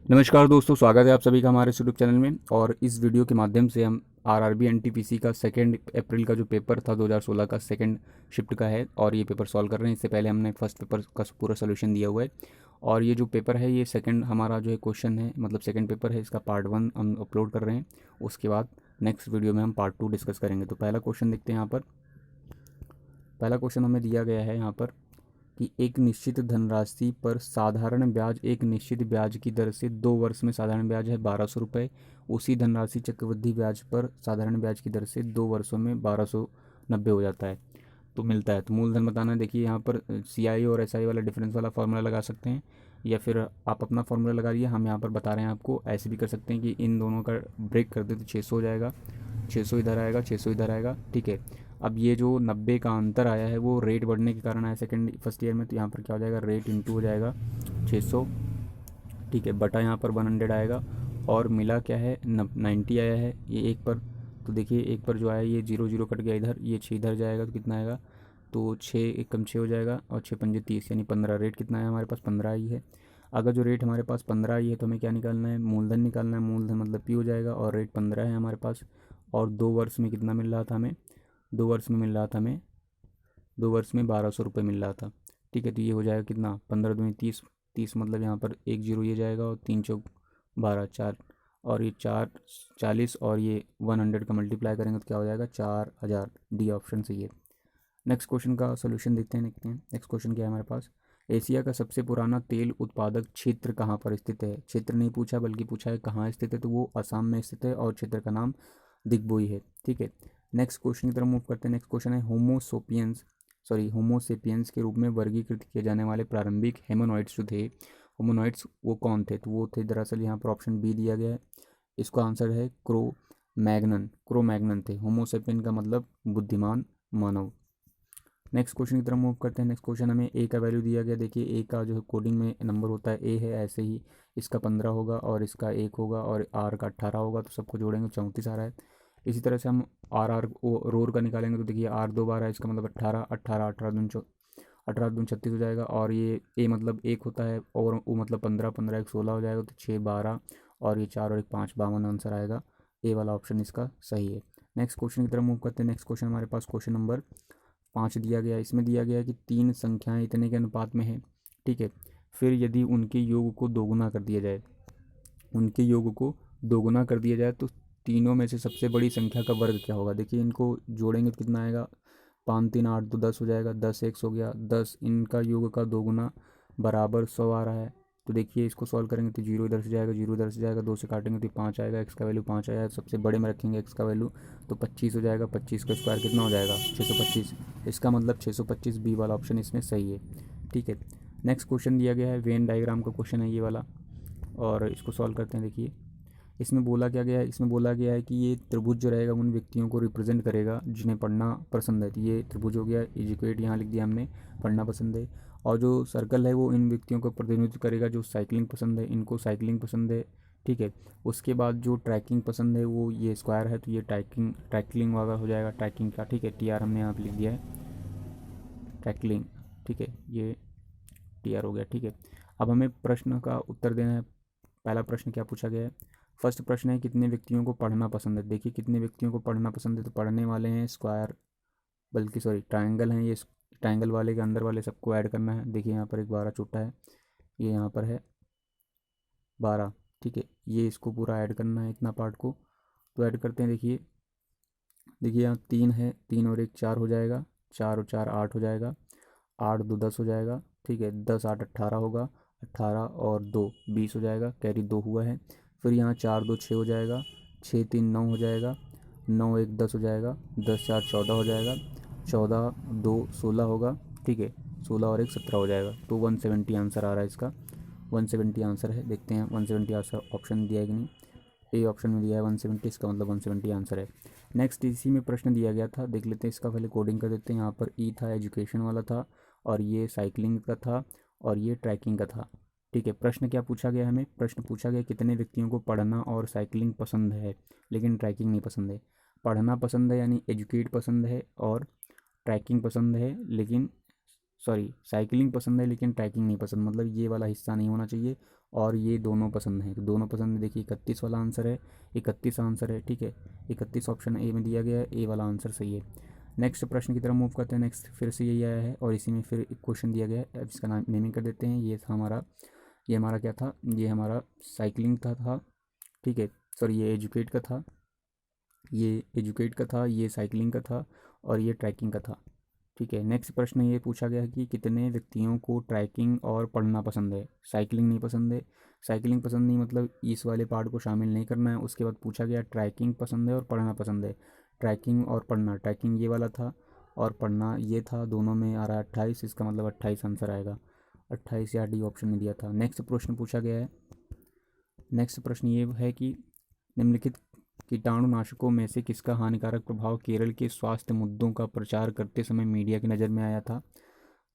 नमस्कार दोस्तों, स्वागत है आप सभी का हमारे यूट्यूब चैनल में। और इस वीडियो के माध्यम से हम आरआरबी एनटीपीसी का 2 अप्रैल का जो पेपर था 2016 का सेकंड शिफ्ट का है और ये पेपर सॉल्व कर रहे हैं। इससे पहले हमने फर्स्ट पेपर का पूरा सोल्यूशन दिया हुआ है और ये जो पेपर है ये सेकंड हमारा जो है क्वेश्चन है, मतलब सेकंड पेपर है, इसका पार्ट 1 हम अपलोड कर रहे हैं। उसके बाद नेक्स्ट वीडियो में हम पार्ट 2 डिस्कस करेंगे। तो पहला क्वेश्चन देखते हैं। यहाँ पर पहला क्वेश्चन हमें दिया गया है यहाँ पर कि एक निश्चित धनराशि पर साधारण ब्याज एक निश्चित ब्याज की दर से 2 वर्ष में साधारण ब्याज है 1200 रुपये। उसी धनराशि चक्रवृद्धि ब्याज पर साधारण ब्याज की दर से 2 वर्षों में 1290 हो जाता है, तो मिलता है। तो मूलधन बताना है। देखिए यहाँ पर CI और SI वाला डिफरेंस वाला फार्मूला लगा सकते हैं या फिर आप अपना फार्मूला लगा दिए। हम यहाँ पर बता रहे हैं आपको, ऐसे भी कर सकते हैं कि इन दोनों का ब्रेक कर दे तो 600 हो जाएगा, 600 इधर आएगा, 600 इधर आएगा। ठीक है। अब ये जो 90 का अंतर आया है वो रेट बढ़ने के कारण आया सेकंड फर्स्ट ईयर में, तो यहाँ पर क्या हो जाएगा, रेट इंटू हो जाएगा 600। ठीक है, बटा यहाँ पर 100 आएगा और मिला क्या है, 90 आया है ये एक पर। तो देखिए एक पर जो आया ये 0 0 कट गया इधर, ये 6 इधर जाएगा तो कितना आएगा, तो 6 एक कम 6 हो जाएगा और 6 पंजे 30 यानी 15। रेट कितना है हमारे पास, 15 आई है। अगर जो रेट हमारे पास 15 आई है तो हमें क्या निकालना है, मूलधन निकालना है। मूलधन मतलब P हो जाएगा और रेट 15 है हमारे पास। और 2 वर्ष में कितना मिल रहा था हमें, 2 वर्ष में मिल रहा था हमें, 2 वर्ष में 1200 रुपये मिल रहा था। ठीक है, तो ये हो जाएगा कितना, 15 दूनी 30, 30 मतलब यहाँ पर एक जीरो ये जाएगा और 3 चौक 12, 4 और ये 4 40 और ये 100 का मल्टीप्लाई करेंगे तो क्या हो जाएगा, 4000। डी ऑप्शन सही है। नेक्स्ट क्वेश्चन का सोल्यूशन देखते हैं। नेक्स्ट क्वेश्चन क्या है हमारे पास, एशिया का सबसे पुराना तेल उत्पादक क्षेत्र कहाँ पर स्थित है। क्षेत्र नहीं पूछा बल्कि पूछा है कहाँ स्थित है, तो वो असम में स्थित है और क्षेत्र का नाम दिग्बोई है। ठीक है। नेक्स्ट क्वेश्चन की तरफ मूव करते हैं। नेक्स्ट क्वेश्चन है होमोसेपियंस के रूप में वर्गीकृत किए जाने वाले प्रारंभिक हेमोनॉइड्स जो थे, होमोनॉइड्स वो कौन थे, तो वो थे दरअसल यहाँ पर ऑप्शन बी दिया गया है। इसका आंसर है क्रो मैग्नन थे। होमोसेपियन का मतलब बुद्धिमान मानव। नेक्स्ट क्वेश्चन की तरफ मूव करते हैं। नेक्स्ट क्वेश्चन हमें ए का वैल्यू दिया गया। देखिए ए का जो है कोडिंग में नंबर होता है ए है, ऐसे ही इसका 15 होगा और इसका 1 होगा और आर का 18 होगा, तो सबको जोड़ेंगे 34 आ रहा है। इसी तरह से हम आर रोर का निकालेंगे तो देखिए आर 2 बार है, इसका मतलब 18, 18, 18 दून 36 हो जाएगा। और ये ए मतलब 1 होता है और ओ मतलब 15, 15 1 16 हो जाएगा, तो 6 12 और ये 4 और 1 5, 52 आंसर आएगा। ए वाला ऑप्शन इसका सही है। नेक्स्ट क्वेश्चन की तरफ मूव करते हैं। नेक्स्ट क्वेश्चन हमारे पास क्वेश्चन नंबर 5 दिया गया है। इसमें दिया गया है कि 3 संख्याएं इतने के अनुपात में है। ठीक है। फिर यदि उनके योग को दोगुना कर दिया जाए, उनके योग को दोगुना कर दिया जाए तो तीनों में से सबसे बड़ी संख्या का वर्ग क्या होगा। देखिए इनको जोड़ेंगे तो कितना आएगा, 5 3 8 तो 10 हो जाएगा, 10 1 हो गया 10, इनका योग का दोगुना बराबर 100 आ रहा है। तो देखिए इसको सॉल्व करेंगे तो जीरो इधर से जाएगा, जीरो इधर से जाएगा, 2 से काटेंगे तो 5 आएगा, एक्स का वैल्यू 5 आया, सबसे बड़े में रखेंगे एक्स का वैल्यू तो 25 हो जाएगा। 25 का स्क्वायर कितना हो जाएगा, 625। इसका मतलब 625 बी वाला ऑप्शन इसमें सही है। ठीक है। नेक्स्ट क्वेश्चन दिया गया है, वेन डायग्राम का क्वेश्चन है ये वाला और इसको सॉल्व करते हैं। देखिए इसमें बोला क्या गया है, इसमें बोला गया है कि ये त्रिभुज जो रहेगा उन व्यक्तियों को रिप्रेजेंट करेगा जिन्हें पढ़ना पसंद है। तो ये त्रिभुज हो गया, एजुकेट यहाँ लिख दिया हमने, पढ़ना पसंद है। और जो सर्कल है वो इन व्यक्तियों को प्रतिनिधित्व करेगा जो साइकिलिंग पसंद है, इनको साइकिलिंग पसंद है। ठीक है। उसके बाद जो ट्रैकिंग पसंद है वो ये स्क्वायर है, तो ये ट्रैकिंग वाला हो जाएगा, ट्रैकिंग का। ठीक है, TR हमने यहाँ पे लिख दिया है, ट्रैकलिंग। ठीक है, ये TR हो गया। ठीक है। अब हमें प्रश्न का उत्तर देना है। पहला प्रश्न क्या पूछा गया है, फर्स्ट प्रश्न है कितने व्यक्तियों को पढ़ना पसंद है। देखिए कितने व्यक्तियों को पढ़ना पसंद है, तो पढ़ने वाले हैं स्क्वायर, बल्कि सॉरी ट्रायंगल हैं ये। ट्रायंगल वाले के अंदर वाले सबको ऐड करना है। देखिए यहाँ पर एक 12 छूटा है, ये यहाँ पर है 12। ठीक है, ये इसको पूरा ऐड करना है इतना पार्ट को, तो ऐड करते हैं। देखिए देखिए यहाँ 3 है, 3 और 1 4 हो जाएगा, 4 और 4 8 हो जाएगा, 8 2 10 हो जाएगा। ठीक है, 10 8 18 होगा, 18 और 2 20 हो जाएगा, कैरी 2 हुआ है। फिर यहाँ 4 2 6 हो जाएगा, 6 3 9 हो जाएगा, 9 1 10 हो जाएगा, 10 4 14 हो जाएगा, 14 2 16 होगा। ठीक है, 16 और 1 17 हो जाएगा, तो 170 आंसर आ रहा है इसका। 170 आंसर है। देखते हैं 170 आंसर ऑप्शन दिया है कि नहीं। ए ऑप्शन में दिया है 170, इसका मतलब 170 आंसर है। नेक्स्ट इसी में प्रश्न दिया गया था, देख लेते हैं इसका, पहले कोडिंग कर देते हैं। यहाँ पर ई था, एजुकेशन वाला था, और ये साइकिलिंग का था, और ये ट्रैकिंग का था। ठीक है, प्रश्न क्या पूछा गया हमें, प्रश्न पूछा गया कितने व्यक्तियों को पढ़ना और साइकिलिंग पसंद है लेकिन ट्रैकिंग नहीं पसंद है। पढ़ना पसंद है यानी एजुकेट पसंद है, और ट्रैकिंग पसंद है लेकिन सॉरी साइकिलिंग पसंद है लेकिन ट्रैकिंग नहीं पसंद, मतलब ये वाला हिस्सा नहीं होना चाहिए, और ये दोनों पसंद है, दोनों पसंद है। देखिए 31 वाला आंसर है, 31 आंसर है, ठीक है, 31 ऑप्शन ए में दिया गया है, ए वाला आंसर सही है। नेक्स्ट प्रश्न की तरफ मूव करते हैं। नेक्स्ट फिर से यही आया है और इसी में फिर एक क्वेश्चन दिया गया है, अब इसका नाम नेमिंग कर देते हैं। ये हमारा क्या था, ये हमारा साइकिलिंग था, ठीक है, सॉरी ये एजुकेट का था, ये साइकिलिंग का था, और ये ट्रैकिंग का था, ठीक है। नेक्स्ट प्रश्न ये पूछा गया है कि कितने व्यक्तियों को ट्रैकिंग और पढ़ना पसंद है, साइकिलिंग नहीं पसंद है। साइकिलिंग पसंद नहीं मतलब इस वाले पार्ट को शामिल नहीं करना है। उसके बाद पूछा गया ट्रैकिंग पसंद है और पढ़ना पसंद है। ट्रैकिंग और पढ़ना, ट्रैकिंग ये वाला था और पढ़ना ये था, दोनों में आ रहा है 28, इसका मतलब 28 आंसर आएगा, 28 या डी ऑप्शन में दिया था। नेक्स्ट प्रश्न पूछा गया है, नेक्स्ट प्रश्न ये है कि निम्नलिखित कीटाणुनाशकों में से किसका हानिकारक प्रभाव केरल के स्वास्थ्य मुद्दों का प्रचार करते समय मीडिया की नज़र में आया था।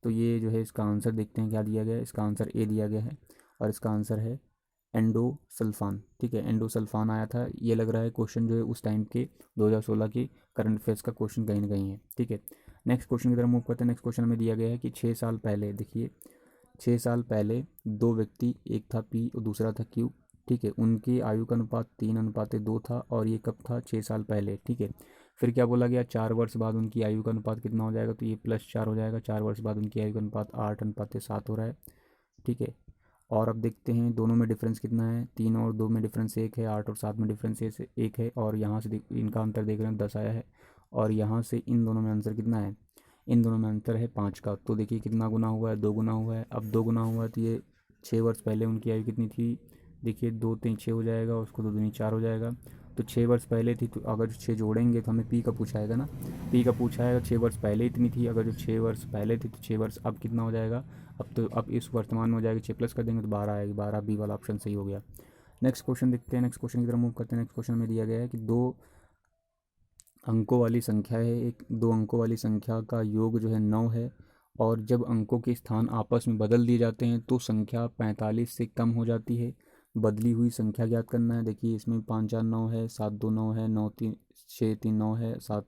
तो ये जो है इसका आंसर देखते हैं क्या दिया गया है। इसका आंसर ए दिया गया है और इसका आंसर है एंडोसल्फान, ठीक है, एंडोसल्फान आया था। ये लग रहा है क्वेश्चन जो है उस टाइम के 2016 के करंट अफेयर्स का क्वेश्चन कहीं ना कहीं है, ठीक है। नेक्स्ट क्वेश्चन की तरफ मूव करते हैं। नेक्स्ट क्वेश्चन में दिया गया है कि 6 साल पहले, देखिए 6 साल पहले दो व्यक्ति, एक था पी और दूसरा था क्यू, ठीक है, उनकी आयु का अनुपात 3:2 था, और ये कब था, 6 साल पहले, ठीक है। फिर क्या बोला गया, 4 वर्ष बाद उनकी आयु का अनुपात कितना हो जाएगा, तो ये +4 हो जाएगा। 4 वर्ष बाद उनकी आयु का अनुपात 8:7 हो रहा है, ठीक है। और अब देखते हैं दोनों में डिफरेंस कितना है, 3 और 2 में डिफरेंस 1 है, 8 और 7 में डिफरेंस 1 है, और यहाँ से इनका अंतर देख रहे हैं 10 आया है, और यहाँ से इन दोनों में आंसर कितना है, इन दोनों में अंतर है 5 का। तो देखिए कितना गुना हुआ है, 2 गुना हुआ है। अब 2 गुना हुआ है तो ये 6 वर्ष पहले उनकी आयु कितनी थी, देखिए 2 3 6 हो जाएगा, उसको 2 दूनी 4 हो जाएगा। तो 6 वर्ष पहले थी, तो अगर 6 जोड़ेंगे तो हमें पी का पूछा आएगा ना, पी का पूछा आएगा, 6 वर्ष पहले इतनी थी, अगर जो 6 वर्ष पहले थी तो 6 वर्ष अब कितना हो जाएगा, अब इस वर्तमान में हो जाएगी, 6 प्लस कर देंगे तो 12 आएगी, 12, बी वाला ऑप्शन सही हो गया। नेक्स्ट क्वेश्चन देखते हैं। नेक्स्ट क्वेश्चन की तरफ मूव करते हैं। नेक्स्ट क्वेश्चन में दिया गया है कि 2 अंकों वाली संख्या है, एक 2 अंकों वाली संख्या का योग जो है 9 है, और जब अंकों के स्थान आपस में बदल दिए जाते हैं तो संख्या 45 से कम हो जाती है। बदली हुई संख्या ज्ञात करना है। देखिए इसमें 5 4 9 है, 7 2 9 है, 9 3 6 3 9 है, 7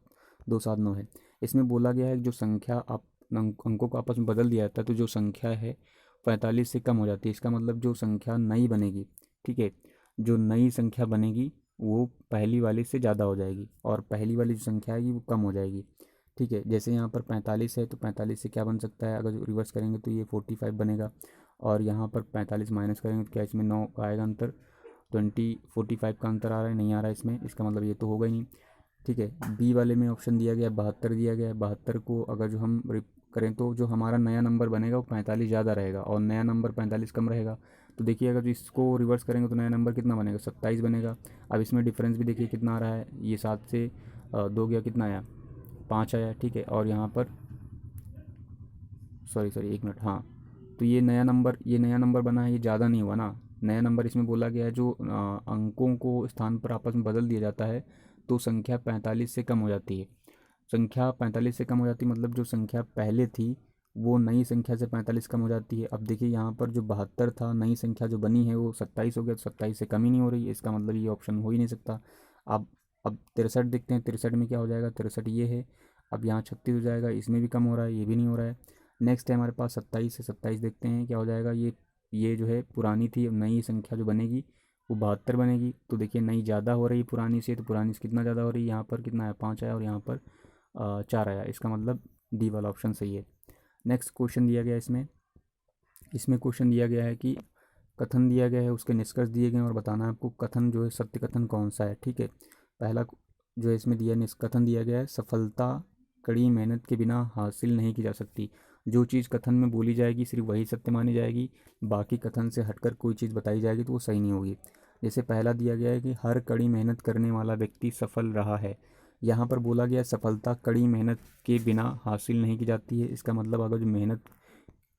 2 7 9 है। इसमें बोला गया है कि जो संख्या आप अंकों को आपस में बदल दिया जाता है तो जो संख्या है 45 से कम हो जाती है। इसका मतलब जो संख्या नई बनेगी, ठीक है, जो नई संख्या बनेगी वो पहली वाली से ज़्यादा हो जाएगी, और पहली वाली जो संख्या आएगी वो कम हो जाएगी, ठीक है। जैसे यहाँ पर 45 है तो 45 से क्या बन सकता है, अगर रिवर्स करेंगे तो ये 45 बनेगा, और यहाँ पर 45 माइनस करेंगे तो क्या इसमें 9 आएगा अंतर, 45 का अंतर आ रहा है, नहीं आ रहा है इसमें, इसका मतलब ये तो होगा ही नहीं, ठीक है। बी वाले में ऑप्शन दिया गया 72 दिया गया है। 72 को अगर जो हम करें तो जो हमारा नया नंबर बनेगा वो 45 ज़्यादा रहेगा, और नया नंबर 45 कम रहेगा। तो देखिए अगर इसको रिवर्स करेंगे तो नया नंबर कितना बनेगा, 27 बनेगा। अब इसमें डिफरेंस भी देखिए कितना आ रहा है, ये 7 से 2 गया, कितना आया, 5 आया, ठीक है। और यहाँ पर सॉरी 1 मिनट, हाँ, तो ये नया नंबर बना है, ये ज़्यादा नहीं हुआ ना। नया नंबर इसमें बोला गया है जो अंकों को स्थान पर आपस में बदल दिया जाता है तो संख्या 45 से कम हो जाती है। संख्या 45 से कम हो जाती है मतलब जो संख्या पहले थी वो नई संख्या से 45 कम हो जाती है। अब देखिए यहाँ पर जो 72 था, नई संख्या जो बनी है वो 27 हो गया, तो 27 से कम ही नहीं हो रही है, इसका मतलब ये ऑप्शन हो ही नहीं सकता। अब 63 देखते हैं, 63 में क्या हो जाएगा, 63 ये है, अब यहाँ 36 हो जाएगा, इसमें भी कम हो रहा है, ये भी नहीं हो रहा है। नेक्स्ट है हमारे पास 27 से 27 देखते हैं क्या हो जाएगा, ये जो है पुरानी थी, अब नई संख्या जो बनेगी वो 72 बनेगी। तो देखिए नई ज़्यादा हो रही है पुरानी से, तो पुरानी से कितना ज़्यादा हो रही है, यहाँ पर कितना है, 5 आया, और यहाँ पर 4 आया, इसका मतलब डी वाला ऑप्शन सही है। नेक्स्ट क्वेश्चन दिया गया इसमें क्वेश्चन दिया गया है कि कथन दिया गया है, उसके निष्कर्ष दिए गए हैं, और बताना है आपको कथन जो है सत्य कथन कौन सा है, ठीक है। पहला जो है इसमें कथन दिया गया है, सफलता कड़ी मेहनत के बिना हासिल नहीं की जा सकती। जो चीज़ कथन में बोली जाएगी सिर्फ वही सत्य मानी जाएगी, बाकी कथन से हटकर कोई चीज़ बताई जाएगी तो वो सही नहीं होगी। जैसे पहला दिया गया है कि हर कड़ी मेहनत करने वाला व्यक्ति सफल रहा है। यहाँ पर बोला गया सफलता कड़ी मेहनत के बिना हासिल नहीं की जाती है। इसका मतलब अगर जो मेहनत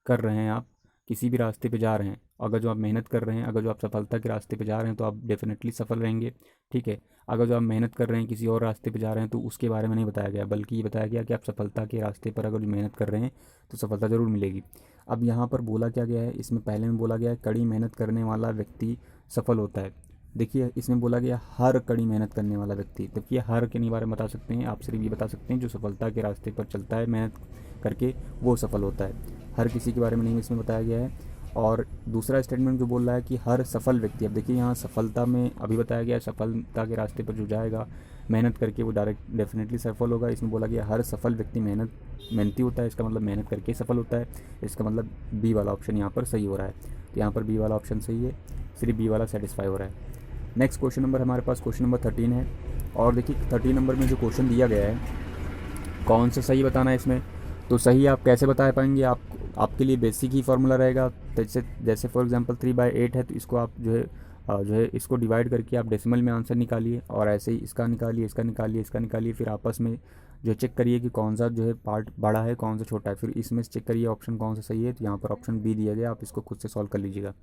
कर रहे हैं, आप किसी भी रास्ते पे जा रहे हैं, अगर जो आप मेहनत कर रहे हैं, अगर जो आप सफलता के रास्ते पे जा रहे हैं तो आप डेफिनेटली सफल रहेंगे, ठीक है। अगर जो आप मेहनत कर रहे हैं किसी और रास्ते पे जा रहे हैं तो उसके बारे में नहीं बताया गया, बल्कि ये बताया गया कि आप सफलता के रास्ते पर अगर मेहनत कर रहे हैं तो सफलता ज़रूर मिलेगी। अब यहाँ पर बोला क्या गया है, इसमें पहले में बोला गया है कड़ी मेहनत करने वाला व्यक्ति सफल होता है, देखिए इसमें बोला गया हर कड़ी मेहनत करने वाला व्यक्ति। देखिए हर के नहीं बारे में बता सकते हैं, आप सिर्फ ये बता सकते हैं जो सफलता के रास्ते पर चलता है मेहनत करके वो सफल होता है। हर किसी के बारे में नहीं इसमें बताया गया है। और दूसरा स्टेटमेंट जो बोल रहा है कि हर सफल व्यक्ति, अब देखिए यहाँ सफलता में अभी बताया गया है सफलता के रास्ते पर जो जाएगा मेहनत करके वो डायरेक्ट डेफिनेटली सफल होगा। इसमें बोला गया हर सफल व्यक्ति मेहनती होता है, इसका मतलब मेहनत करके सफल होता है। इसका मतलब बी वाला ऑप्शन यहाँ पर सही हो रहा है। तो यहाँ पर बी वाला ऑप्शन सही है, सिर्फ बी वाला सेटिस्फाई हो रहा है। नेक्स्ट क्वेश्चन नंबर हमारे पास क्वेश्चन नंबर 13 है। और देखिए 13 नंबर में जो क्वेश्चन दिया गया है कौन सा सही बताना है इसमें। तो सही आप कैसे बता पाएंगे, आपके लिए बेसिक ही फार्मूला रहेगा। जैसे फॉर एग्जांपल 3/8 है तो इसको आप जो है इसको डिवाइड करके आप डेसिमल में आंसर निकालिए, और ऐसे ही इसका निकालिए, इसका निकालिए, इसका निकालिए, फिर आपस में जो चेक करिए कि कौन सा जो है पार्ट बड़ा है कौन सा छोटा है, फिर इसमें चेक करिए ऑप्शन कौन सा सही है। तो यहाँ पर ऑप्शन बी दिया गया, आप इसको खुद से सॉल्व कर लीजिएगा।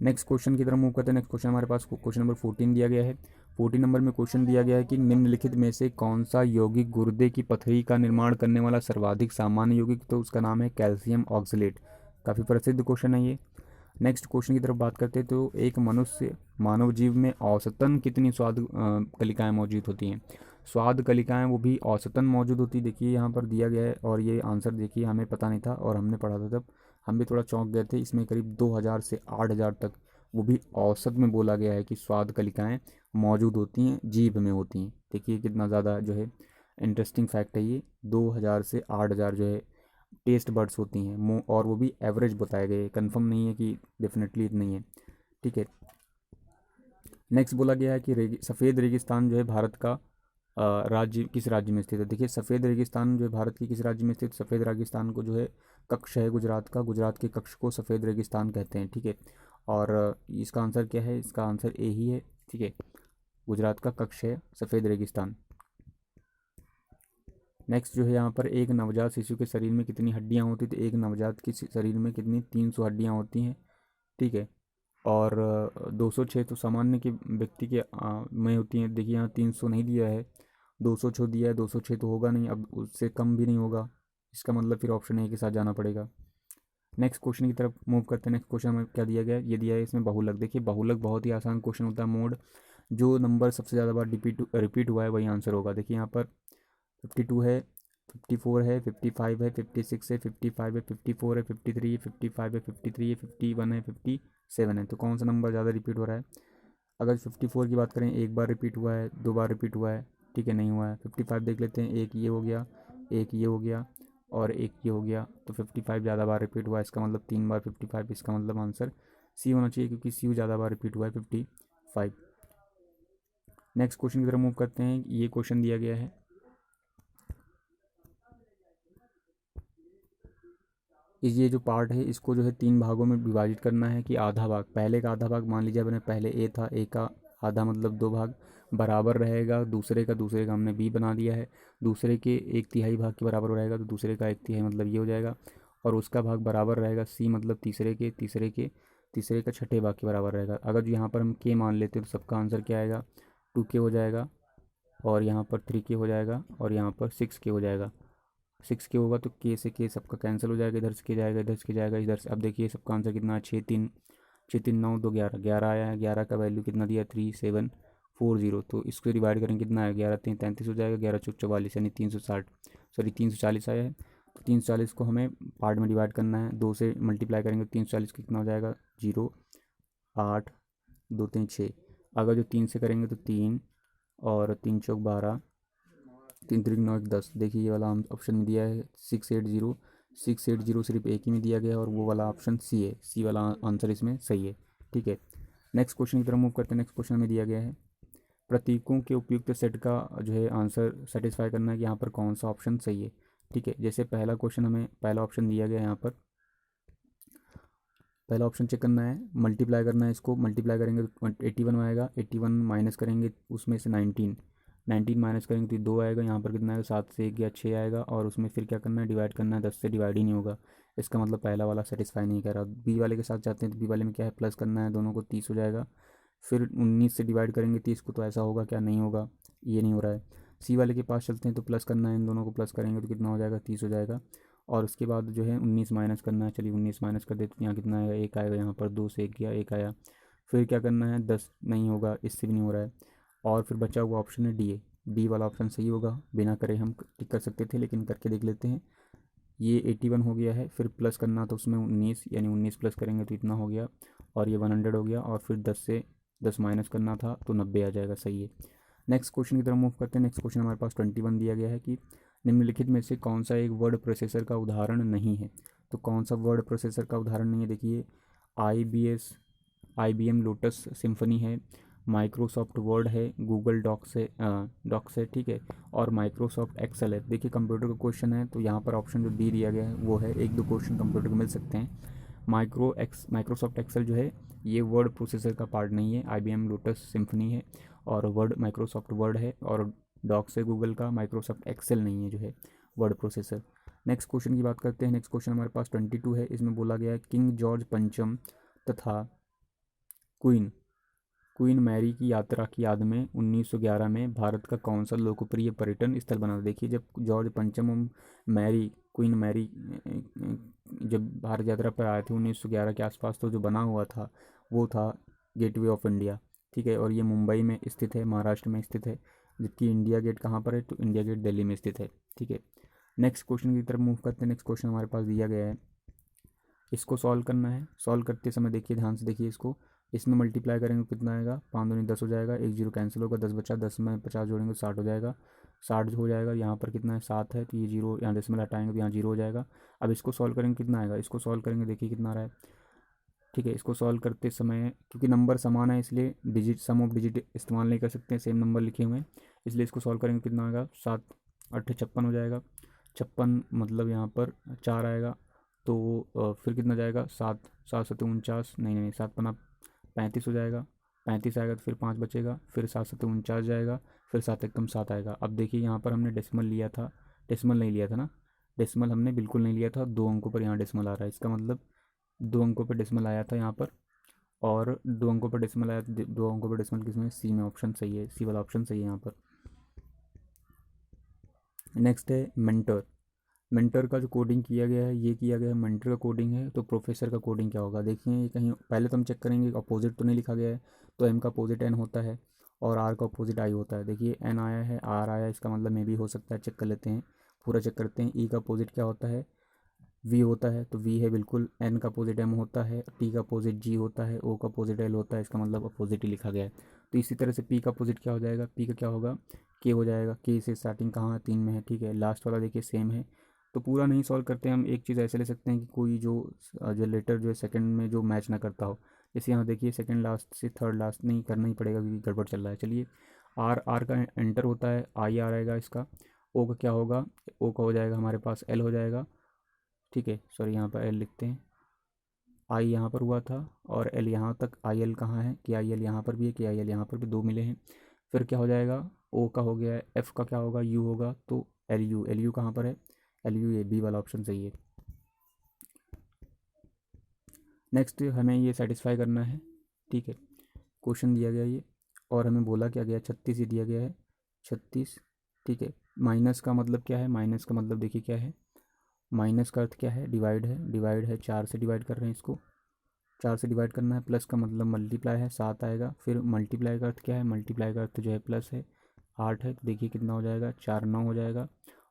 नेक्स्ट क्वेश्चन की तरफ मूव करते हैं। नेक्स्ट क्वेश्चन हमारे पास क्वेश्चन नंबर 14 दिया गया है। 14 नंबर में क्वेश्चन दिया गया है कि निम्नलिखित में से कौन सा यौगिक गुर्दे की पथरी का निर्माण करने वाला सर्वाधिक सामान्य यौगिक, तो उसका नाम है कैल्शियम ऑक्सलेट। काफ़ी प्रसिद्ध क्वेश्चन है ये। नेक्स्ट क्वेश्चन की तरफ बात करते हैं तो एक मनुष्य मानव जीव में औसतन कितनी स्वाद कलिकाएँ मौजूद होती हैं। स्वाद कलिकाएँ वो भी औसतन मौजूद होती, देखिए यहाँ पर दिया गया है। और ये आंसर देखिए हमें पता नहीं था और हमने पढ़ा था तब हम भी थोड़ा चौंक गए थे। इसमें करीब 2000 से 8000 तक वो भी औसत में बोला गया है कि स्वाद कलिकाएँ मौजूद होती हैं, जीभ में होती हैं। देखिए कितना ज़्यादा जो है इंटरेस्टिंग फैक्ट है ये। 2000 से 8000 जो है टेस्ट बर्ड्स होती हैं मुँह, और वो भी एवरेज बताए गए, कंफर्म नहीं है कि डेफिनेटली इतनी है। ठीक है। नेक्स्ट बोला गया है कि सफ़ेद रेगिस्तान जो है भारत का राज्य किस राज्य में स्थित है। देखिए सफ़ेद रेगिस्तान जो है भारत के किस राज्य में स्थित, सफ़ेद रेगिस्तान को जो है कक्ष है गुजरात का, गुजरात के कक्ष को सफ़ेद रेगिस्तान कहते हैं। ठीक है। और इसका आंसर क्या है, इसका आंसर ए ही है। ठीक है, गुजरात का कक्ष है सफ़ेद रेगिस्तान। नेक्स्ट जो है यहाँ पर एक नवजात शिशु के शरीर में कितनी हड्डियाँ होती, तो एक नवजात के शरीर में कितनी 300 हड्डियाँ होती हैं। ठीक है। और 206 तो सामान्य के व्यक्ति के में होती हैं। देखिए यहाँ 300 नहीं दिया है, 206 दिया है, 206 तो होगा नहीं, अब उससे कम भी नहीं होगा। इसका मतलब फिर ऑप्शन ए के साथ जाना पड़ेगा। नेक्स्ट क्वेश्चन की तरफ मूव करते हैं। नेक्स्ट क्वेश्चन हमें क्या दिया गया है, ये दिया है इसमें बहुलक। देखिए बहुलक बहुत ही आसान क्वेश्चन होता है। मोड जो नंबर सबसे ज़्यादा बार रिपीट हुआ है वही आंसर होगा। देखिए यहाँ पर 52 है, 54 है, 55 है, 56 है, 55 है, 54 है, 53 है, 55 है, 53 है, 51 है, 57 है। तो कौन सा नंबर ज़्यादा रिपीट हो रहा है। अगर 54 की बात करें, एक बार रिपीट हुआ है, 2 बार रिपीट हुआ है, ठीक है, नहीं हुआ है। 55 देख लेते हैं, एक ये हो गया, एक ये हो गया और एक ये हो गया। तो 55 ज़्यादा बार रिपीट हुआ है, इसका मतलब 3 बार 55, इसका मतलब आंसर सी होना चाहिए क्योंकि सी ज़्यादा बार रिपीट हुआ है 55। नेक्स्ट क्वेश्चन की तरफ मूव करते हैं। ये क्वेश्चन दिया गया है, ये जो पार्ट है इसको जो है 3 भागों में विभाजित करना है कि आधा भाग, पहले का आधा भाग मान लीजिए मैंने पहले ए था, ए का आधा मतलब 2 भाग बराबर रहेगा, दूसरे का हमने बी बना दिया है। दूसरे के 1/3 भाग के बराबर रहेगा तो दूसरे का 1/3 मतलब ये हो जाएगा। और उसका भाग बराबर रहेगा सी मतलब तीसरे का छठे भाग के बराबर रहेगा। अगर जो यहाँ पर हम के मान लेते हैं तो सबका आंसर क्या आएगा, 2k हो जाएगा, और यहाँ पर 3k हो जाएगा, और यहाँ पर 6k हो जाएगा। 6k होगा तो के से के सबका कैंसिल हो जाएगा, इधर से के जाएगा, इधर से के जाएगा, इधर से। अब देखिए सबका आंसर कितना है, 6 3 9 2 11, 11 आया है। 11 का वैल्यू कितना दिया, 3740। तो इसको डिवाइड करेंगे कितना है, 11 3 33 हो जाएगा, 11 चौक 44 यानी 340 आया है। तो 340 को हमें पार्ट में डिवाइड करना है, 2 से मल्टीप्लाई करेंगे तो 340 कितना हो जाएगा, 0 8 2 3 6। अगर जो 3 से करेंगे तो 3 और 3 चौक 12, 3 3 9 1 10। देखिए ये वाला ऑप्शन में दिया है 680 सिर्फ एक ही में दिया गया है और वो वाला ऑप्शन सी है, सी वाला आंसर इसमें सही है। ठीक है। नेक्स्ट क्वेश्चन की तरफ मूव करते हैं। नेक्स्ट क्वेश्चन में दिया गया है प्रतीकों के उपयुक्त सेट का जो है आंसर सेटिस्फाई करना है कि यहाँ पर कौन सा ऑप्शन सही है। ठीक है, जैसे पहला क्वेश्चन हमें पहला ऑप्शन दिया गया है, यहाँ पर पहला ऑप्शन चेक करना है, मल्टीप्लाई करना है। इसको मल्टीप्लाई करेंगे तो 81 आएगा, 81 माइनस करेंगे उसमें से 19 माइनस करेंगे तो 2 आएगा। यहाँ पर कितना आएगा, 7 से 1 गया 6 आएगा, और उसमें फिर क्या करना है, डिवाइड करना है। 10 से डिवाइड ही नहीं होगा, इसका मतलब पहला वाला सेटिस्फाई नहीं कर रहा। बी वाले के साथ जाते हैं तो बी वाले में क्या है, प्लस करना है, दोनों को 30 हो जाएगा। फिर 19 से डिवाइड करेंगे 30 को, तो ऐसा होगा क्या, नहीं होगा, ये नहीं हो रहा है। सी वाले के पास चलते हैं तो प्लस करना है, इन दोनों को प्लस करेंगे तो कितना हो जाएगा, 30 हो जाएगा। और उसके बाद जो है 19 माइनस करना है। चलिए 19 माइनस कर देते हैं, यहाँ कितना आएगा, 1 आएगा, यहाँ पर 2 से 1 गया, 1 आया। फिर क्या करना है, 10 नहीं होगा, इससे भी नहीं हो रहा है, और फिर बचा हुआ ऑप्शन है डी वाला ऑप्शन सही होगा। बिना करे हम टिक कर सकते थे, लेकिन करके देख लेते हैं। ये 81 हो गया है, फिर प्लस करना तो उसमें 19, यानी 19 प्लस करेंगे तो इतना हो गया, और ये 100 हो गया, और फिर 10 माइनस करना था तो 90 आ जाएगा, सही है। नेक्स्ट क्वेश्चन की तरफ मूव करते हैं। नेक्स्ट क्वेश्चन हमारे पास 21 दिया गया है कि निम्नलिखित में से कौन सा एक वर्ड प्रोसेसर का उदाहरण नहीं है। तो कौन सा वर्ड प्रोसेसर का उदाहरण नहीं है, देखिए IBM लोटस सिम्फनी है, माइक्रोसॉफ्ट वर्ड है, गूगल डॉक्स है, ठीक है, और माइक्रोसॉफ्ट एक्सेल है। देखिए कंप्यूटर का क्वेश्चन है, तो यहाँ पर ऑप्शन जो डी दिया गया है वो है, एक दो क्वेश्चन कंप्यूटर को मिल सकते हैं। माइक्रोसॉफ्ट एक्सेल जो है ये वर्ड प्रोसेसर का पार्ट नहीं है, IBM लोटस सिम्फनी है, और वर्ड माइक्रोसॉफ्ट वर्ड है, और डॉक्स है गूगल का, माइक्रोसॉफ्ट एक्सेल नहीं है जो है वर्ड प्रोसेसर। नेक्स्ट क्वेश्चन की बात करते हैं। नेक्स्ट क्वेश्चन हमारे पास 22 है, इसमें बोला गया है किंग जॉर्ज पंचम तथा क्वीन क्वीन मैरी की यात्रा की याद में 1911 में भारत का कौन सा लोकप्रिय पर्यटन स्थल बना। देखिए जब जॉर्ज पंचम और क्वीन मैरी जब भारत यात्रा पर आए थे 1911 के आसपास, तो जो बना हुआ था वो था गेटवे ऑफ इंडिया, ठीक है, और ये मुंबई में स्थित है, महाराष्ट्र में स्थित है। जबकि इंडिया गेट कहाँ पर है, तो इंडिया गेट दिल्ली में स्थित है, ठीक है। नेक्स्ट क्वेश्चन की तरफ मूव करते हैं। नेक्स्ट क्वेश्चन हमारे पास दिया गया है, इसको सॉल्व करना है। सॉल्व करते समय देखिए, ध्यान से देखिए इसको, इसमें मल्टीप्लाई करेंगे तो कितना आएगा, 5 दूनी 10 हो जाएगा, एक जीरो कैंसिल होगा, 10 बचा, 10 में 50 जोड़ेंगे 60 हो जाएगा, 60 हो जाएगा। यहाँ पर कितना है, 7 है, तो ये जीरो यहाँ डेसिमल हटाएंगे तो यहाँ जीरो हो जाएगा। अब इसको सॉल्व करेंगे कितना आएगा, इसको सॉल्व करेंगे देखिए कितना आ रहा है, ठीक है। इसको सॉल्व करते समय क्योंकि नंबर समान है इसलिए डिजिट सम ऑफ डिजिट इस्तेमाल नहीं कर सकते, सेम नंबर लिखे हुए हैं, इसलिए इसको सॉल्व करेंगे कितना आएगा, 7 8 56 हो जाएगा। 56 मतलब यहाँ पर 4 आएगा, तो फिर कितना जाएगा, 7 7 7 49, नहीं 7 पना 35 हो जाएगा, 35 आएगा तो फिर 5 बचेगा, फिर 7 7 49 जाएगा, फिर 7 एकदम 7 आएगा। अब देखिए यहाँ पर हमने डेसिमल लिया था, डेसिमल नहीं लिया था ना, डेसिमल हमने बिल्कुल नहीं लिया था, 2 अंकों पर यहाँ डेसिमल आ रहा है, इसका मतलब 2 अंकों पर डेसिमल आया था यहाँ पर, और 2 अंकों पर डेसिमल आया, 2 अंकों पर डेसिमल किसमें, सी में, ऑप्शन सही है, सी वाला ऑप्शन सही है यहाँ पर। नेक्स्ट है मेंटर। मेंटर का जो कोडिंग किया गया है, ये किया गया है, मेंटर का कोडिंग है, तो प्रोफेसर का कोडिंग क्या होगा। देखिए ये कहीं पहले तो हम चेक करेंगे अपोजिट तो नहीं लिखा गया है, तो एम का अपोजिट एन होता है, और आर का अपोजिट आई होता है। देखिए एन आया है, आर आया, इसका मतलब मे भी हो सकता है, चेक कर लेते हैं, पूरा चेक करते हैं। ई का अपोजिट क्या होता है, वी होता है, तो वी है बिल्कुल, एन का अपोजिट एम होता है, टी का अपोजिट जी होता है, ओ का अपोजिट एल होता है, इसका मतलब अपोजिट ही लिखा गया है। तो इसी तरह से पी का अपोजिट क्या हो जाएगा, पी का क्या होगा, के हो जाएगा, के से स्टार्टिंग कहाँ है, 3 में है, ठीक है। लास्ट वाला देखिए सेम है, तो पूरा नहीं सॉल्व करते हम, एक चीज़ ऐसे ले सकते हैं कि कोई जो लेटर जो है सेकंड में जो मैच ना करता हो, जैसे यहाँ देखिए सेकंड लास्ट से थर्ड लास्ट नहीं करना ही पड़ेगा क्योंकि गड़बड़ चल रहा है। चलिए आर आर का एंटर होता है, आई आ रहेगा इसका, ओ का क्या होगा, ओ का हो जाएगा हमारे पास एल हो जाएगा, ठीक है, सॉरी यहाँ पर एल लिखते हैं, आई यहाँ पर हुआ था, और एल यहाँ तक, आई एल कहाँ है, के आई एल यहाँ पर भी है, के आई एल यहाँ पर भी, 2 मिले हैं। फिर क्या हो जाएगा, ओ का हो गया है, एफ का क्या होगा, यू होगा, तो एल यू कहाँ पर है, एल यू, ये बी वाला ऑप्शन सही है। नेक्स्ट हमें ये सेटिस्फाई करना है, ठीक है, क्वेश्चन दिया गया ये, और हमें बोला क्या गया, 36 ही दिया गया है, 36, ठीक है। माइनस का मतलब क्या है, माइनस का मतलब देखिए क्या है, माइनस का अर्थ क्या है, डिवाइड है, डिवाइड है, 4 से डिवाइड कर रहे हैं इसको, 4 से डिवाइड करना है। प्लस का मतलब मल्टीप्लाई है, 7 आएगा। फिर मल्टीप्लाई का अर्थ क्या है, मल्टीप्लाई का अर्थ जो है प्लस है, 8 है, तो देखिए कितना हो जाएगा, 4 9 हो जाएगा,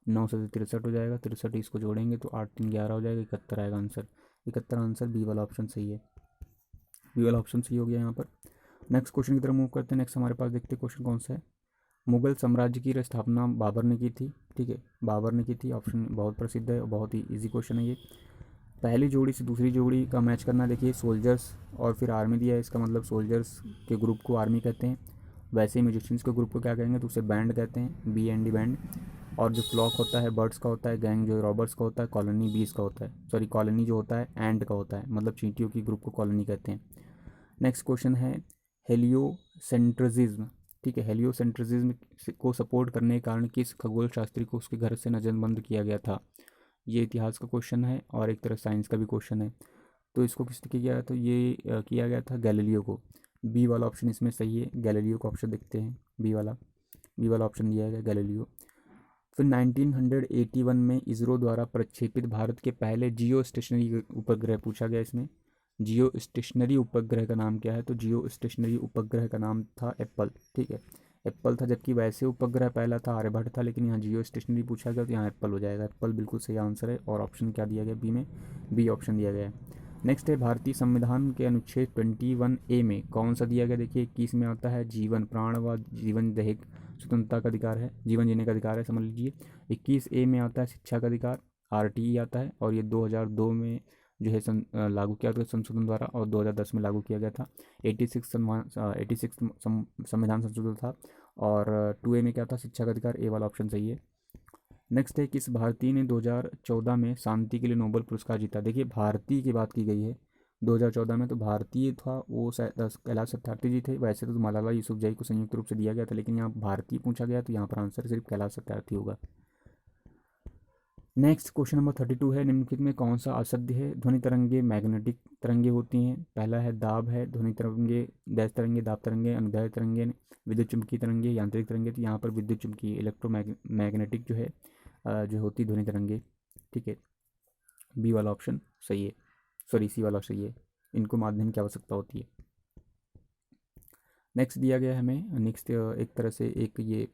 9 से 63 हो जाएगा, 63 इसको जोड़ेंगे तो 8 3 11 हो जाएगा, 71 आएगा आंसर, 71 आंसर बी वाला ऑप्शन सही है, बी वाला ऑप्शन सही हो गया यहाँ पर। नेक्स्ट क्वेश्चन की तरफ मूव करते हैं। नेक्स्ट हमारे पास देखते हैं क्वेश्चन कौन सा है। मुगल साम्राज्य की स्थापना बाबर ने की थी, ठीक है, बाबर ने की थी, ऑप्शन बहुत प्रसिद्ध है और बहुत ही ईजी क्वेश्चन है ये। पहली जोड़ी से दूसरी जोड़ी का मैच करना, देखिए सोल्जर्स और फिर आर्मी दिया है, इसका मतलब सोल्जर्स के ग्रुप को आर्मी कहते हैं, वैसे ही म्यूजिशियंस के ग्रुप को क्या कहेंगे, तो उसे बैंड कहते हैं, बी एन डी बैंड। और जो फ्लॉक होता है बर्ड्स का होता है, गैंग जो रॉबर्स का होता है, कॉलोनी बीस का होता है, सॉरी कॉलोनी जो होता है एंड का होता है, मतलब चींटियों की ग्रुप को कॉलोनी कहते हैं। नेक्स्ट क्वेश्चन है हेलियोसेंट्रिज्म, ठीक है, हेलियोसेंट्रिज्म को सपोर्ट करने के कारण किस खगोल शास्त्री को उसके घर से नजरबंद किया गया था। ये इतिहास का क्वेश्चन है और एक तरह साइंस का भी क्वेश्चन है। तो इसको किसने किया गया, तो ये किया गया था गैलीलियो को, बी वाला ऑप्शन इसमें सही है, गैलीलियो का ऑप्शन देखते हैं, बी वाला ऑप्शन दिया गया गैलीलियो। फिर 1981 में इसरो द्वारा प्रक्षेपित भारत के पहले जियो स्टेशनरी उपग्रह पूछा गया इसमें, जियो स्टेशनरी उपग्रह का नाम क्या है? तो जियो स्टेशनरी उपग्रह का नाम था एप्पल, ठीक है, एप्पल था। जबकि वैसे उपग्रह पहला था आर्यभट्ट था, लेकिन यहाँ जियो स्टेशनरी पूछा गया तो यहाँ एप्पल हो जाएगा। एप्पल बिल्कुल सही आंसर है। और ऑप्शन क्या दिया गया बी में? बी ऑप्शन दिया गया है। नेक्स्ट है भारतीय संविधान के अनुच्छेद 21A में कौन सा दिया गया? देखिए 21 में आता है जीवन, प्राण व जीवन दैहिक स्वतंत्रता का अधिकार है, जीवन जीने का अधिकार है, समझ लीजिए। 21A में आता है शिक्षा का अधिकार, RTE आता है, और ये 2002 में जो है लागू किया गया संशोधन द्वारा, और 2010 में लागू किया गया था। 86 संविधान संशोधन था। और 2A में क्या था? शिक्षा का अधिकार। ए वाला ऑप्शन सही है। नेक्स्ट है किस भारतीय ने 2014 में शांति के लिए नोबेल पुरस्कार जीता? देखिए भारतीय की बात की गई है 2014 में, तो भारतीय था वो कैलाश सत्यार्थी जी थे। वैसे तो मलाला यूसुफजई को संयुक्त रूप से दिया गया था, लेकिन यहाँ भारतीय पूछा गया तो यहाँ पर आंसर सिर्फ कैलाश सत्यार्थी होगा। नेक्स्ट क्वेश्चन नंबर 32 है, निम्नलिखित में कौन सा असत्य है? ध्वनि तरंगे मैग्नेटिक तरंगे होती हैं। पहला है दाब है, ध्वनि तरंगे, दैश तरंगे, दाब तरंगे, अनुदैर्ध्य तरंगे, विद्युत चुम्बकीय तरंगे, यांत्रिक तरंगे। तो यहाँ पर विद्युत चुम्बकीय इलेक्ट्रोमैग्नेटिक जो है जो होती ध्वनि तरंगे, ठीक है, बी वाला ऑप्शन सही है, सॉरी सी वाला सही है। इनको माध्यम की आवश्यकता होती है। नेक्स्ट दिया गया है हमें, नेक्स्ट एक तरह से एक ये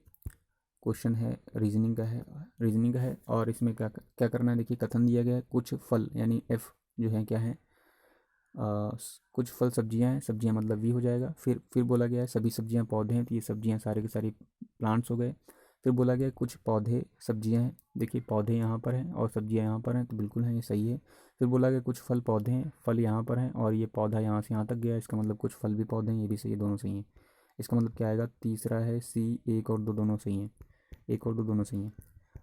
क्वेश्चन है रीजनिंग का है, और इसमें क्या क्या करना है? देखिए कथन दिया गया है, कुछ फल यानी एफ जो है क्या है, कुछ फल सब्जियां हैं, सब्जियां मतलब वी हो जाएगा। फिर बोला गया है सभी सब्जियां पौधे हैं, तो ये सब्जियां सारे के सारे प्लांट्स हो गए। फिर बोला गया कुछ पौधे सब्जियां हैं, देखिए पौधे यहाँ पर हैं और सब्जियां यहाँ पर हैं, तो बिल्कुल है, ये सही है। फिर बोला गया कुछ फल पौधे हैं, फल यहाँ पर हैं, और ये पौधा यहाँ से यहाँ तक गया, इसका मतलब कुछ फल भी पौधे हैं, ये भी सही है, दोनों सही हैं। इसका मतलब क्या आएगा? तीसरा है सी, एक और दो दोनों सही हैं, एक और दो दोनों सही हैं।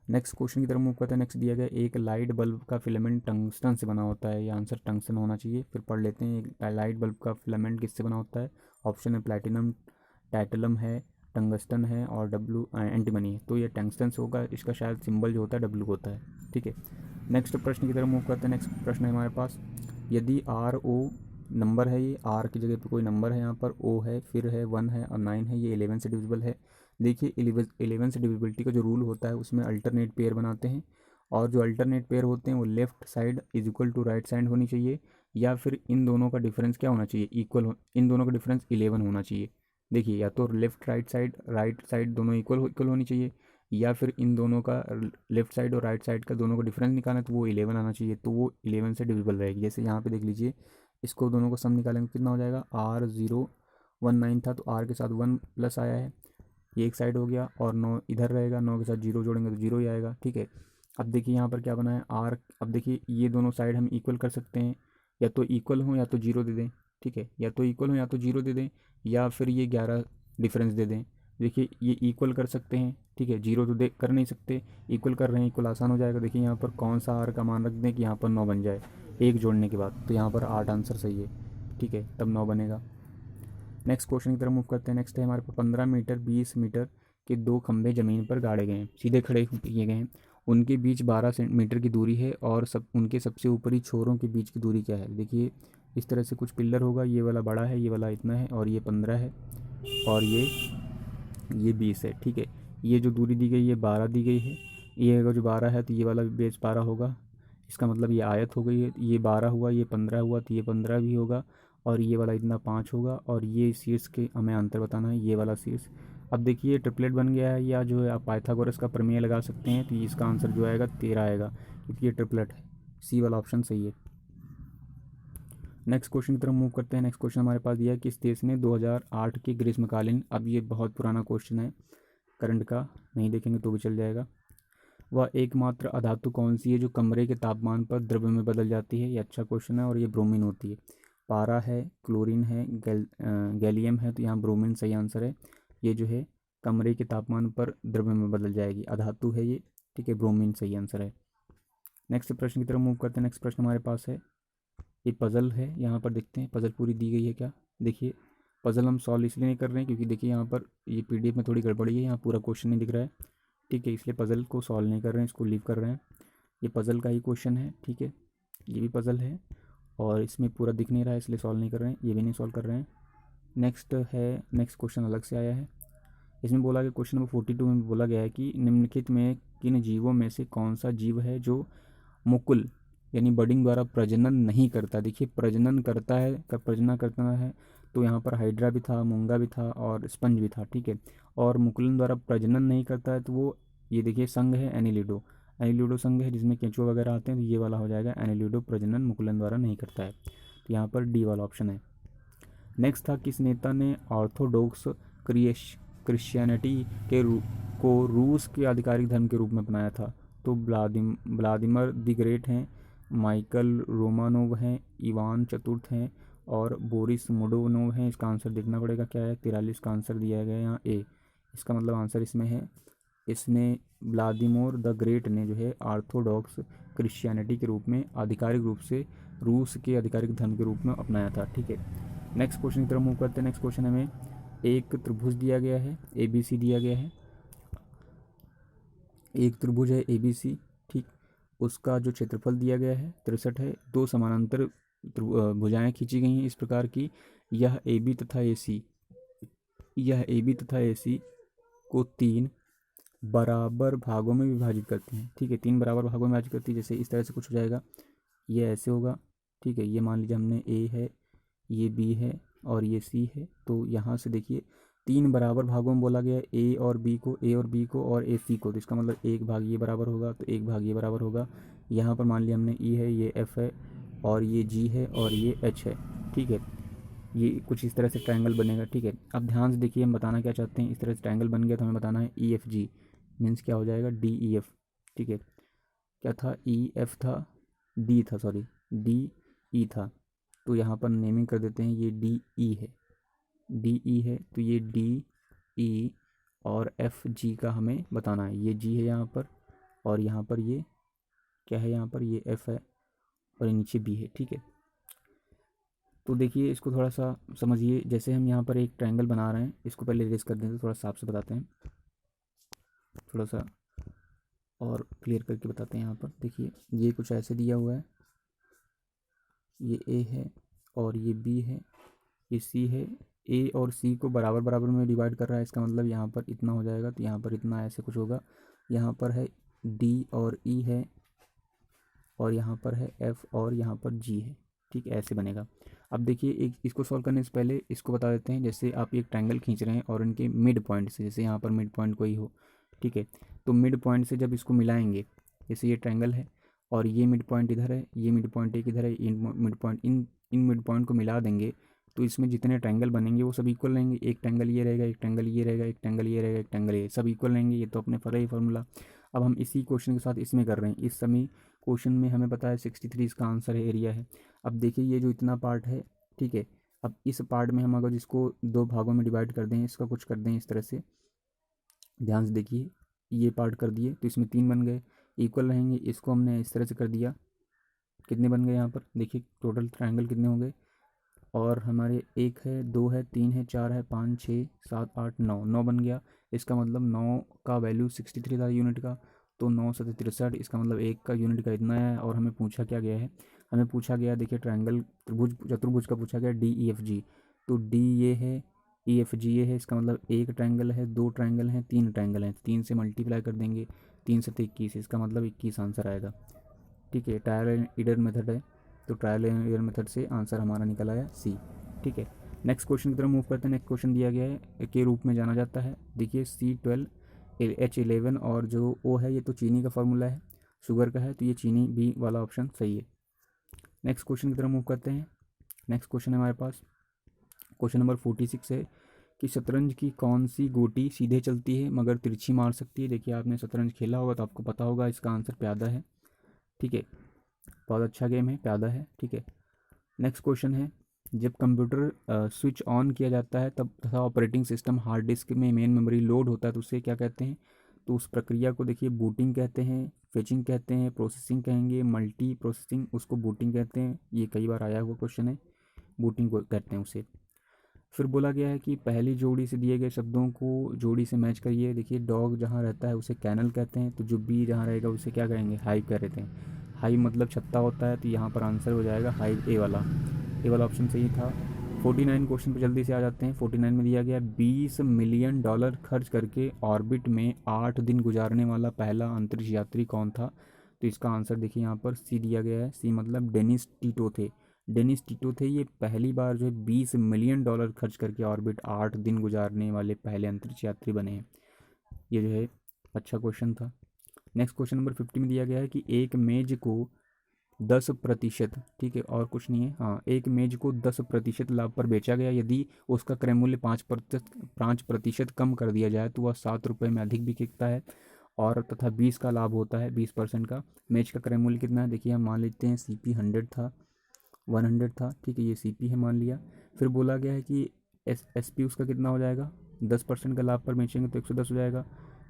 नेक्स्ट क्वेश्चन की तरफ मूव करते हैं। नेक्स्ट दिया गया एक लाइट बल्ब का फिलामेंट टंगस्टन से बना होता है, ये आंसर टंगस्टन होना चाहिए। फिर पढ़ लेते हैं, एक लाइट बल्ब का फिलामेंट किससे बना होता है? ऑप्शन है प्लैटिनम, टाइटलम है, टंगस्टन है, और डब्लू एंटीमनी है। तो ये टंगस्टन से होगा, इसका शायद सिंबल जो होता है डब्लू होता है, ठीक है। नेक्स्ट प्रश्न की तरफ मूव करते हैं। नेक्स्ट प्रश्न है हमारे पास, यदि RO नंबर है, ये R की जगह पर कोई नंबर है, यहाँ पर O है, फिर है 1 है और 9 है, ये 11 से डिविजिबल है। देखिए 11 से डिविजिबिलिटी का जो रूल होता है उसमें अल्टरनेट पेयर बनाते हैं, और जो अल्टरनेट पेयर होते हैं वो left side is equal to right side होनी चाहिए, या फिर इन दोनों का डिफरेंस क्या होना चाहिए? इक्वल इन दोनों का डिफरेंस 11 होना चाहिए। देखिए या तो लेफ्ट राइट साइड दोनों इक्वल होनी चाहिए, या फिर इन दोनों का लेफ्ट साइड और राइट साइड का दोनों का डिफरेंस निकालना है तो वो 11 आना चाहिए, तो वो 11 से डिविजिबल रहेगी। जैसे यहाँ पे देख लीजिए, इसको दोनों को सम निकालेंगे कितना हो जाएगा? R019 था तो R के साथ 1 प्लस आया है, ये एक साइड हो गया, और 9 इधर रहेगा, 9 के साथ 0 जोड़ेंगे तो 0 ही आएगा, ठीक है। अब देखिए यहाँ पर क्या बना है R, अब देखिए ये दोनों साइड हम इक्वल कर सकते हैं, या तो इक्वल हो या तो 0 दे दें, ठीक है, या तो इक्वल हो या तो 0 दे दें, या फिर ये 11 डिफरेंस दे दें। देखिए ये इक्वल कर सकते हैं, ठीक है, 0 तो दे कर नहीं सकते, इक्वल कर रहे हैं, इक्वल आसान हो जाएगा। देखिए यहाँ पर कौन सा R का मान रख दें कि यहाँ पर 9 बन जाए, एक जोड़ने के बाद, तो यहाँ पर 8 आंसर सही है, ठीक है, तब 9 बनेगा। नेक्स्ट क्वेश्चन की तरफ मूव करते हैं। नेक्स्ट है हमारे पास 15 मीटर 20 मीटर के दो खंभे ज़मीन पर गाड़े गए हैं, सीधे खड़े किए गए हैं, उनके बीच 12 मीटर की दूरी है, और उनके सबसे ऊपरी छोरों के बीच की दूरी क्या है? देखिए इस तरह से कुछ पिलर होगा, ये वाला बड़ा है, ये वाला इतना है, और ये 15 है, और ये 20 है, ठीक है। ये जो दूरी दी गई है 12 दी गई है, ये अगर जो 12 है तो ये वाला बेस 12 होगा, इसका मतलब ये आयत हो गई है, ये 12 हुआ, ये 15 हुआ, तो ये 15 भी होगा, और ये वाला इतना 5 होगा, और ये शीर्ष के हमें अंतर बताना है, ये वाला शीर्ष। अब देखिए ट्रिपलेट बन गया है, या जो है आप पाइथागोरस का प्रमेय लगा सकते हैं, तो इसका आंसर जो आएगा 13 आएगा, क्योंकि ये ट्रिपलेट है, सी वाला ऑप्शन सही है। नेक्स्ट क्वेश्चन की तरफ मूव करते हैं। नेक्स्ट क्वेश्चन हमारे पास दिया है किस देश ने 2008 के ग्रीष्मकालीन, अब ये बहुत पुराना क्वेश्चन है, करंट का नहीं देखेंगे तो भी चल जाएगा, वह एकमात्र अधातु कौन सी है जो कमरे के तापमान पर द्रव्य में बदल जाती है? ये अच्छा क्वेश्चन है, और ये ब्रोमीन होती है। पारा है, क्लोरीन है, गैलियम है, तो यहाँ ब्रोमीन सही आंसर है। ये जो है कमरे के तापमान पर द्रव्य में बदल जाएगी, अधातु है ये, ठीक है, ब्रोमीन सही आंसर है। नेक्स्ट प्रश्न की तरफ मूव करते हैं। नेक्स्ट प्रश्न हमारे पास है, ये पज़ल है, यहाँ पर देखते हैं पज़ल पूरी दी गई है क्या। देखिए पज़ल हम सॉल्व इसलिए नहीं कर रहे हैं क्योंकि देखिए यहाँ पर ये PDF में थोड़ी गड़बड़ी है, यहाँ पूरा क्वेश्चन नहीं दिख रहा है, ठीक है, इसलिए पज़ल को सॉल्व नहीं कर रहे हैं, इसको लीव कर रहे हैं। ये पज़ल का ही क्वेश्चन है, ठीक है, ये भी पज़ल है, और इसमें पूरा दिख नहीं रहा है इसलिए सॉल्व नहीं कर रहे हैं, ये भी नहीं सॉल्व कर रहे हैं। नेक्स्ट है, नेक्स्ट क्वेश्चन अलग से आया है, इसमें बोला गया, क्वेश्चन नंबर 42 में बोला गया है कि निम्नलिखित में किन जीवों में से कौन सा जीव है जो मुकुल यानी बडिंग द्वारा प्रजनन नहीं करता। देखिए प्रजनन करता है, प्रजनन करता है तो यहाँ पर हाइड्रा भी था, मूंगा भी था और स्पंज भी था, ठीक है। और मुकुलन द्वारा प्रजनन नहीं करता है तो वो ये देखिए संघ है एनिलिडो, एनिलिडो संघ है जिसमें केंचुआ वगैरह आते हैं, तो ये वाला हो जाएगा एनिलिडो, प्रजनन मुकुलन द्वारा नहीं करता है, तो यहाँ पर डी वाला ऑप्शन है। नेक्स्ट था किस नेता ने ऑर्थोडॉक्स क्रिश्चियनिटी के को रूस के आधिकारिक धर्म के रूप में अपनाया था। तो व्लादिमीर द ग्रेट हैं, माइकल रोमानोव हैं, इवान चतुर्थ हैं और बोरिस मोडोनोव हैं। इसका आंसर देखना पड़ेगा क्या है, 43 का आंसर दिया गया है यहाँ ए। इसका मतलब आंसर इसमें है, इसने व्लादिमीर द ग्रेट ने जो है ऑर्थोडॉक्स क्रिश्चियनिटी के रूप में आधिकारिक रूप से रूस के आधिकारिक धर्म के रूप में अपनाया था, ठीक है। नेक्स्ट क्वेश्चन की तरफ मूव करते हैं। नेक्स्ट क्वेश्चन हमें एक त्रिभुज दिया गया है, ABC दिया गया है, एक त्रिभुज है ABC, ठीक। उसका जो क्षेत्रफल दिया गया है 63 है। दो समानांतर भुजाएं खींची गई हैं इस प्रकार की, यह AB तथा AC को 3 बराबर भागों में विभाजित करते हैं, ठीक है। 3 बराबर भागों में विभाजित करती है, जैसे इस तरह से कुछ हो जाएगा, ये ऐसे होगा, ठीक है। ये मान लीजिए हमने A है, ये B है और ये C है। तो यहाँ से देखिए 3 बराबर भागों में बोला गया है, A और B को और AC को, तो इसका मतलब 1 भाग ये बराबर होगा तो 1 भाग ये बराबर होगा। यहाँ पर मान लिया हमने E है, ये F है और ये G है और ये H है, ठीक है। ये कुछ इस तरह से ट्रायंगल बनेगा, ठीक है। अब ध्यान से देखिए हम बताना क्या चाहते हैं, इस तरह से ट्रायंगल बन गया तो हमें बताना है EFG मीन्स क्या हो जाएगा DEF, ठीक है। क्या था, EF था, D था, सॉरी DE था, तो यहाँ पर नेमिंग कर देते हैं, ये DE है, तो ये DE और FG का हमें बताना है। ये G है यहाँ पर और यहाँ पर ये क्या है, यहाँ पर ये F है और ये नीचे B है, ठीक है। तो देखिए इसको थोड़ा सा समझिए, जैसे हम यहाँ पर एक ट्रायंगल बना रहे हैं, इसको पहले इरेज कर दें तो थोड़ा साफ से बताते हैं, थोड़ा सा और क्लियर करके बताते हैं। यहाँ पर देखिए ये कुछ ऐसे दिया हुआ है, ये A है और ये B है, ये C है। A और C को बराबर बराबर में डिवाइड कर रहा है, इसका मतलब यहाँ पर इतना हो जाएगा तो यहाँ पर इतना, ऐसे कुछ होगा। यहाँ पर है D और E है और यहाँ पर है F और यहाँ पर G है, ठीक है, ऐसे बनेगा। अब देखिए एक इसको सॉल्व करने से पहले इसको बता देते हैं, जैसे आप एक ट्रायंगल खींच रहे हैं और इनके मिड पॉइंट से, जैसे यहाँ पर मिड पॉइंट कोई हो, ठीक है, तो मिड पॉइंट से जब इसको मिलाएंगे, जैसे ये ट्रायंगल है और ये मिड पॉइंट इधर है, ये मिड पॉइंट एक इधर है, इन मिड पॉइंट को मिला देंगे तो इसमें जितने ट्रायंगल बनेंगे वो सब इक्वल रहेंगे। एक ट्रायंगल ये रहेगा, एक ट्रायंगल ये रहेगा, एक ट्रायंगल ये रहेगा, एक ट्रायंगल ये, सब इक्वल रहेंगे। ये तो अपने पता ही फार्मूला। अब हम इसी क्वेश्चन के साथ इसमें कर रहे हैं, इस समय क्वेश्चन में हमें पता है 63 इसका आंसर है, एरिया है। अब देखिए ये जो इतना पार्ट है, ठीक है, अब इस पार्ट में हम अगर इसको 2 भागों में डिवाइड कर दें, इसका कुछ कर दें इस तरह से, ध्यान से देखिए, ये पार्ट कर दिए तो इसमें 3 बन गए, इक्वल रहेंगे। इसको हमने इस तरह से कर दिया, कितने बन गए यहाँ पर देखिए, टोटल ट्रायंगल कितने हो गए, और हमारे 1 है, 2 है, 3 है, 4 है, 5, 6, 7, 8, 9 बन गया। इसका मतलब 9 का वैल्यू 63 था यूनिट का, तो 9 7 63, इसका मतलब 1 का यूनिट का इतना है। और हमें पूछा क्या गया है, हमें पूछा गया देखिए ट्रायंगल त्रिभुज चतुर्भुज का पूछा गया DEFG, तो D ये है, EFG ये है, इसका मतलब 1 ट्रायंगल है, 2 ट्रायंगल हैं, 3 ट्रायंगल हैं, 3 से मल्टीप्लाई कर देंगे, 3 से 21, इसका मतलब 21 आंसर आएगा, ठीक है। ट्रायल एंड एरर मेथड है, तो ट्रायल एंड एरर मेथड से आंसर हमारा निकल आया C, ठीक है। नेक्स्ट क्वेश्चन की तरफ मूव करते हैं। नेक्स्ट क्वेश्चन दिया गया है के रूप में जाना जाता है, देखिए C12H11 और जो O है ये तो चीनी का फार्मूला है, शुगर का है, तो ये चीनी B वाला ऑप्शन सही है। नेक्स्ट क्वेश्चन की तरफ मूव करते हैं। नेक्स्ट क्वेश्चन है हमारे पास, क्वेश्चन नंबर 46 है कि शतरंज की कौन सी गोटी सीधे चलती है मगर तिरछी मार सकती है। देखिए आपने शतरंज खेला होगा तो आपको पता होगा, इसका आंसर प्यादा है, ठीक है, बहुत अच्छा गेम है, प्यादा है, ठीक है। नेक्स्ट क्वेश्चन है, जब कंप्यूटर स्विच ऑन किया जाता है तब तथा ऑपरेटिंग सिस्टम हार्ड डिस्क में मेन मेमोरी लोड होता है तो उसे क्या कहते हैं। तो उस प्रक्रिया को देखिए बूटिंग कहते हैं, फेचिंग कहते हैं, प्रोसेसिंग कहेंगे, मल्टी प्रोसेसिंग, उसको बूटिंग कहते हैं। ये कई बार आया हुआ क्वेश्चन है, बूटिंग को कहते हैं उसे। फिर बोला गया है कि पहली जोड़ी से दिए गए शब्दों को जोड़ी से मैच करिए। देखिए डॉग जहाँ रहता है उसे कैनल कहते हैं, तो जो बी जहाँ रहेगा उसे क्या कहेंगे, हाइव कह रहे थे। हाइव मतलब छत्ता होता है, तो यहाँ पर आंसर हो जाएगा हाइव, ए वाला ऑप्शन सही था। 49 क्वेश्चन पर जल्दी से आ जाते हैं। 49 में दिया गया $20 मिलियन खर्च करके ऑर्बिट में 8 दिन गुजारने वाला पहला अंतरिक्ष यात्री कौन था। तो इसका आंसर देखिए यहाँ पर सी दिया गया है। सी मतलब डेनिस टीटो थे। डेनिस टीटो थे, ये पहली बार जो है $20 मिलियन खर्च करके ऑर्बिट 8 दिन गुजारने वाले पहले अंतरिक्ष यात्री बने हैं। ये जो है अच्छा क्वेश्चन था। नेक्स्ट क्वेश्चन नंबर 50 में दिया गया है कि एक मेज को 10%, ठीक है और कुछ नहीं है, हाँ, एक मेज को 10% लाभ पर बेचा गया, यदि उसका क्रय मूल्य 5% कम कर दिया जाए तो वह 7 रुपये में अधिक बिकता है, और तथा 20 का लाभ होता है, 20% का। मेज का क्रय मूल्य कितना है, देखिए हम मान लेते हैं CP 100 था, 100 था, ठीक है, ये CP है मान लिया। फिर बोला गया है कि SP उसका कितना हो जाएगा, 10% का लाभ पर बेचेंगे तो 110 हो जाएगा।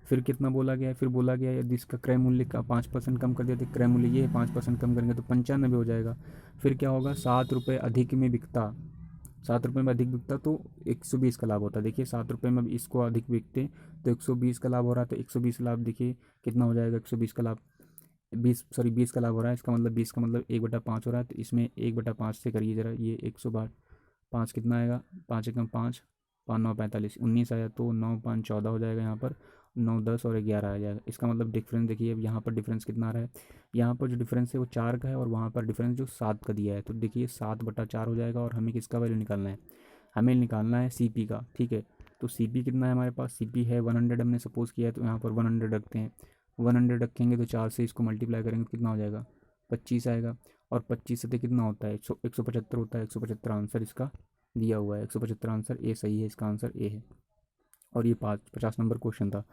फिर कितना बोला गया है, फिर बोला गया है यदि इसका क्रय मूल्य का 5% कम कर दिया तो क्रय मूल्य ये है, 5% कम करेंगे तो 95 हो जाएगा। फिर क्या होगा, 7 रुपये अधिक में बिकता, 7 रुपये में अधिक बिकता तो 120 का लाभ होता है। देखिए 7 रुपये में इसको अधिक बिकते तो 120 का लाभ हो रहा है, तो 120 लाभ देखिए कितना हो जाएगा, 120 का लाभ 20 का लाभ हो रहा है, इसका मतलब 20 का मतलब 1/5 हो रहा है, तो इसमें 1/5 से करिए ज़रा, ये 105 कितना आएगा, 5 एकम 5, 5 9 45, 19 आया, तो 9 5 14 हो जाएगा, यहाँ पर 9 10 और 11 आ जाएगा। इसका मतलब डिफरेंस देखिए, अब यहाँ पर डिफरेंस कितना आ रहा है, यहाँ पर जो डिफरेंस है वो 4 का है और वहाँ पर डिफरेंस जो 7 का दिया है, तो देखिए 7/4 हो जाएगा। और हमें किसका वैल्यू निकालना है, हमें निकालना है CP का, ठीक है। तो CP कितना है हमारे पास, CP है 100, हमने सपोज़ किया है, तो यहाँ पर 100 रखते हैं। 100 रखेंगे तो 4 से इसको मल्टीप्लाई करेंगे तो कितना हो जाएगा, 25 आएगा। और 25 से कितना होता है, 175 होता है, 175 आंसर इसका दिया हुआ है, 175 आंसर ए सही है, इसका आंसर ए है। और ये 50 नंबर क्वेश्चन था।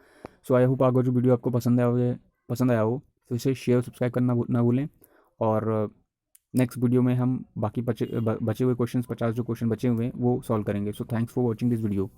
सो आई होप आगे जो वीडियो आपको पसंद आया हो तो इसे शेयर सब्सक्राइब करना ना भूलें। और नेक्स्ट वीडियो में हम बाकी बचे हुए क्वेश्चंस, 50 जो क्वेश्चन बचे हुए हैं वो सॉल्व करेंगे। So thanks for watching this video.